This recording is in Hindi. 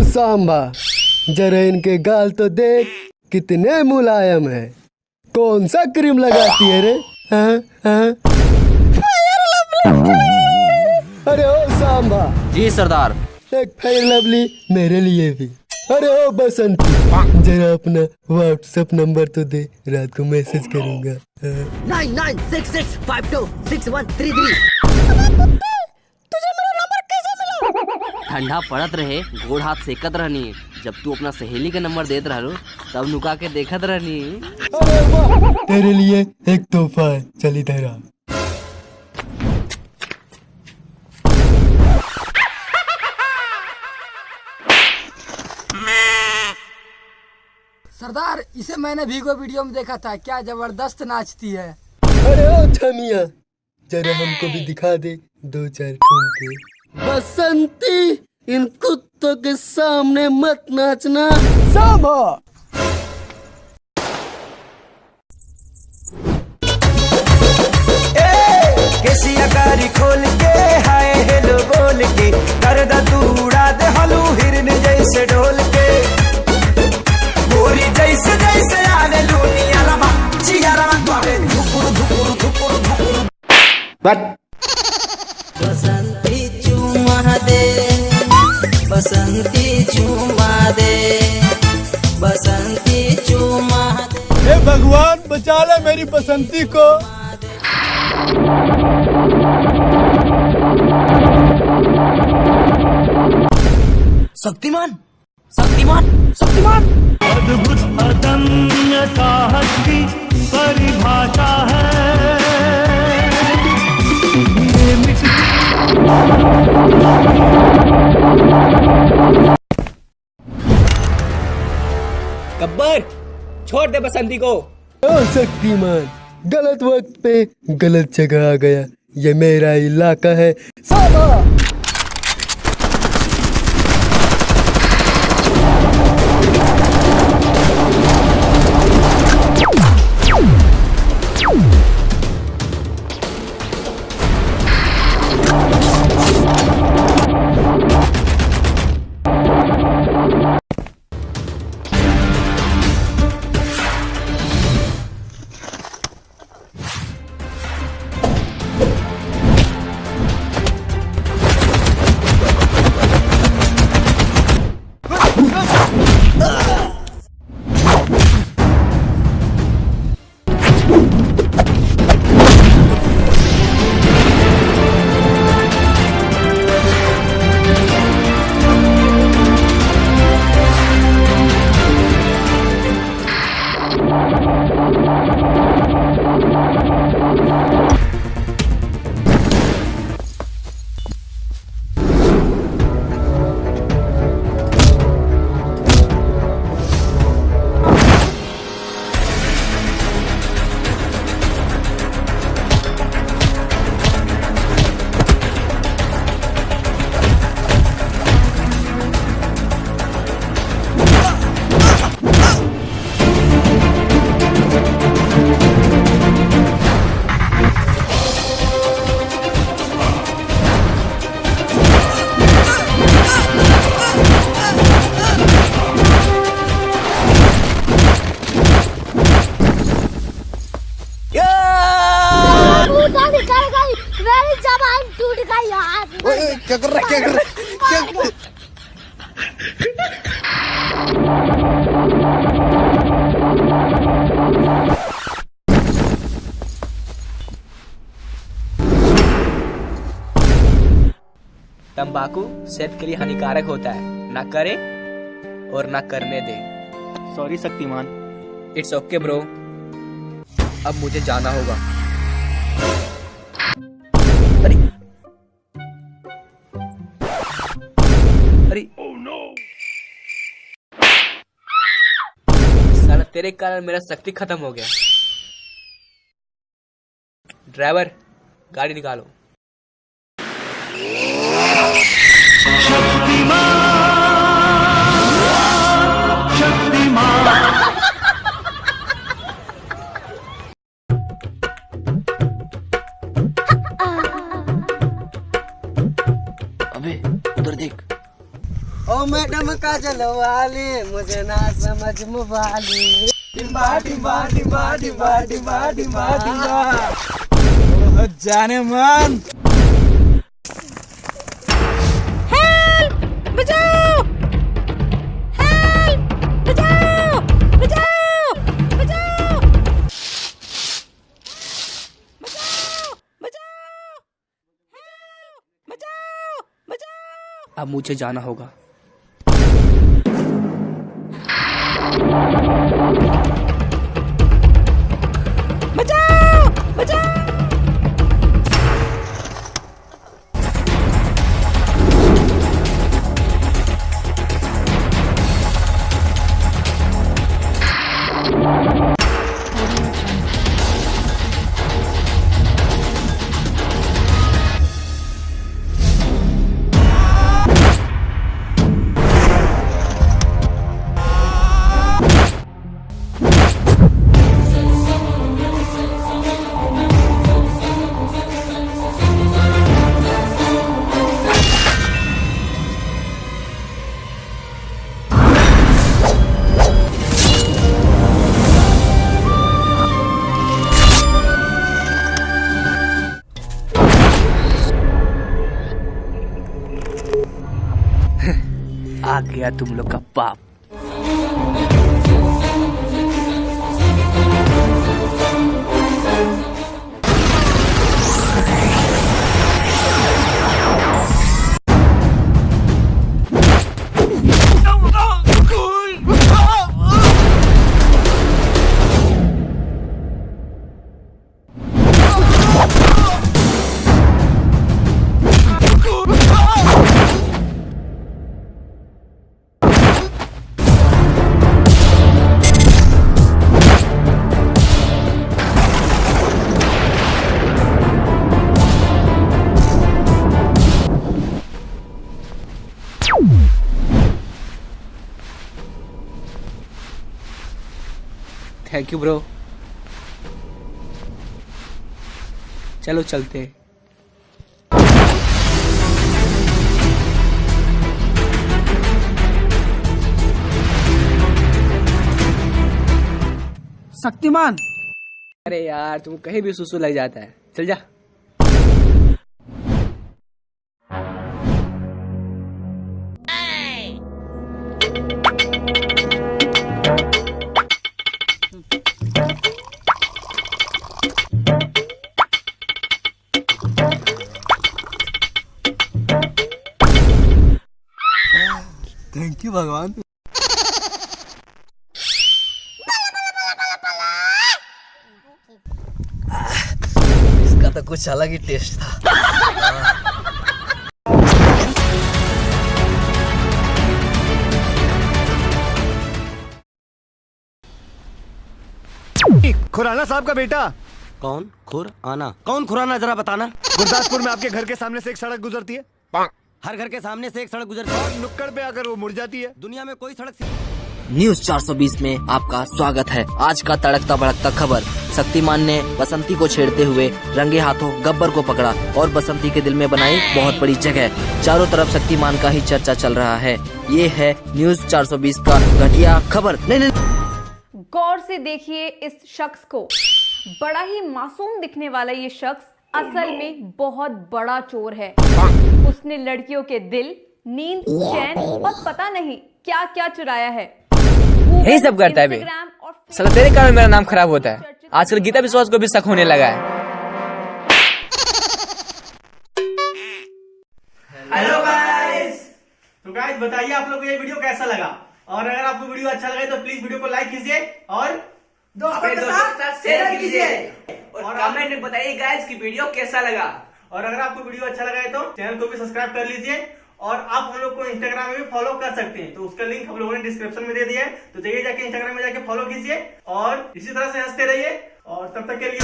सांबा, जरा इनके गाल तो देख, कितने मुलायम है। कौन सा क्रीम लगाती है रे? हाँ हाँ। अरे ओ सांबा। जी सरदार। एक फेयर लवली मेरे लिए भी। अरे ओ बसंती, जरा अपना व्हाट्सएप नंबर तो दे, रात को मैसेज करूंगा। 9966526133। तुझे मेरा नंबर कैसे मिला? ठंडा पड़त रहे, गोड़ हाथ सेकत रहनी। जब तू अपना सहेली का नंबर देत रहो तब नुका के देखत रहनी। अरे वाह, तेरे लिए एक तोहफा है, चल इधर आ। सरदार, इसे मैंने वीगो वीडियो में देखा था, क्या जबरदस्त नाचती है। अरे ओ छमिया, जरा हमको भी दिखा दे दो चार ठुमके। बसंती, इन कुत्तों के सामने मत नाचना। सांबा। केसिया कारी खोल के हाय हेलो बोल के करदा तू उड़ा दे हलू हिरन जैसे ढोल के गोरी जैसे जैसे आवे लूनिया लबा चियारा करे धुकुर धुकुर धुकुर धुकुर। बसंती चुमा दे, बसंती चुमा दे, बसंती चुमा दे। हे भगवान, बचा ले मेरी बसंती को। शक्तिमान, शक्तिमान, शक्तिमान। अद्भुत अदम्य साहस की परिभाषा है। गब्बर, छोड़ दे बसंती को। ओ शक्तिमान, गलत वक्त पे गलत जगह आ गया। ये मेरा इलाका है। सांबा। मेरी जबान टूट गई यार। क्या कर रहा है, क्या कर रहा है, क्या कर रहा है? तंबाकू सेहत के लिए हानिकारक होता है, ना करे और ना करने दे। Sorry Shaktimaan. It's okay bro, अब मुझे जाना होगा। अरे अरे साला, तेरे कारण मेरा शक्ति खत्म हो गया। ड्राइवर, गाड़ी निकालो। अबे उधर देख। ओ मैडम काजल वाली मुझे ना समझ वाली। डिम्बा डिम्बा डिम्बा डिम्बा डिम्बा डिम्बा डिम्बा जाने मन। बचाओ बचाओ बचाओ बचाओ अब मुझे जाना होगा। बचाओ बचाओ। आ गया तुम लोग का बाप। Thank you bro. चलो चलते हैं। शक्तिमान। अरे यार तुम कहीं भी सुसु लग जाता है, चल जा। थैंक यू भगवान। इसका तो कुछ अलग ही टेस्ट था। खुराना साहब का बेटा। कौन खुराना? कौन खुराना जरा बताना। गुरदासपुर में आपके घर के सामने से एक सड़क गुजरती है। हर घर के सामने से एक सड़क गुजरती है। नुक्कड़ पे अगर वो मुड़ जाती है। दुनिया में कोई सड़क न्यूज 420 में आपका स्वागत है। आज का तड़कता भड़कता खबर। शक्तिमान ने बसंती को छेड़ते हुए रंगे हाथों गब्बर को पकड़ा और बसंती के दिल में बनाई बहुत बड़ी जगह। चारों तरफ शक्तिमान का ही चर्चा चल रहा है। ये है न्यूज 420 का घटिया खबर। नहीं। गौर से देखिए इस शख्स को। बड़ा ही मासूम दिखने वाला ये शख्स असल में बहुत बड़ा चोर है। उसने लड़कियों के दिल, नींद, चैन और पता नहीं क्या क्या चुराया है। यही सब करता है बे। साला तेरे कारण मेरा नाम खराब होता है। आजकल गीता विश्वास को भी शक होने लगा है। Hello guys. तो गाइस बताइए आप लोग को ये वीडियो कैसा लगा, और अगर आपको वीडियो अच्छा लगा तो प्लीज वीडियो को लाइक कीजिए और दोस्तों के साथ शेयर कीजिए और कमेंट में बताइए गाइस कि वीडियो कैसा लगा। और अगर आपको वीडियो अच्छा लगा है तो चैनल को भी सब्सक्राइब कर लीजिए और आप हम लोग को इंस्टाग्राम में भी फॉलो कर सकते हैं। तो उसका लिंक हम लोगों ने डिस्क्रिप्शन में दे दिया है, तो जाइए जाके इंस्टाग्राम में जाके फॉलो कीजिए और इसी तरह से हंसते रहिए और तब तक के लिए